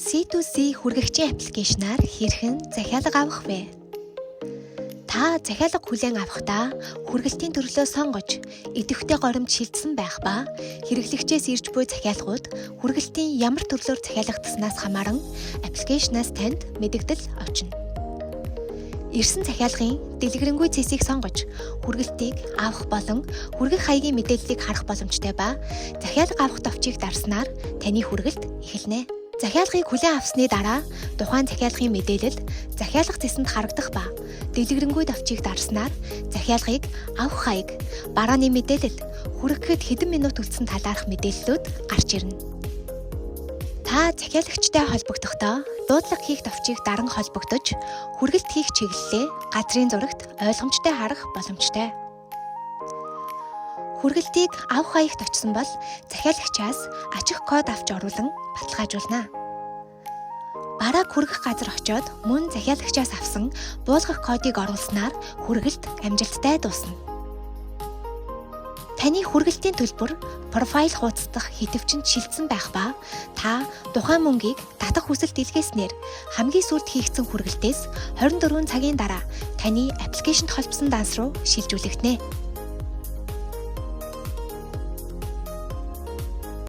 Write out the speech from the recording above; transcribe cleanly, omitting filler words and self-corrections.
C2C хүргэгчийн аппликейшнаар хэрхэн захиалга авах вэ? Та захиалга хүлээн авахдаа хүргэлтийн төрлөө сонгож, идэвхтэй горимд шилжсэн байх ба хэрэглэгчээс ирж буй захиалгууд хүргэлтийн ямар төрлөөр захиалгадаснаас хамааран аппликейшнаас танд мэдэгдэл авчина. Ирсэн захиалгын дэлгэрэнгүй цэсийг сонгож, хүргэлтийг авах болон хүргэх хаягийн мэдээллийг харах боломжтой ба захиалга авах товчийг дарснаар таны хүргэлт эхэлнэ. Захиалгыг хүлээн авсны дараа тухайн захиалгын мэдээлэл захиалга цэсэнд харагдах ба дэлгэрэнгүй товчийг дарснаар захиалгыг авах хаяг, барааны мэдээлэл, хүргэхэд хэдэн минут үлдсэн талаарх мэдээллүүд гарч ирнэ. Та захиалагчтай холбогдохдоо дуудлага хийх товчийг даран холбогдож, хүргэлт хийх чиглэлээ газрын зурагт ойлгомжтой харах боломжтой. Хүргэлтийг авах хаягт очсон бол захиалагчаас ачих код авч оруулан баталгаажуулна. Бараг хүргэх газар очиод мөн захиалагчаас авсан буулгах кодыг оруулснаар хүргэлт амжилттай дуусна. Таны хүргэлтийн төлбөр профайл хуудас дахь хэдэвчэнд шилжсэн байх ба та тухайн мөнгийг татах хүсэлт илгээснээр хамгийн сүүлд хийгдсэн хүргэлтээс 24 цагийн дараа таны аппликейшнд холбосон данс руу шилжүүлэгдэнэ.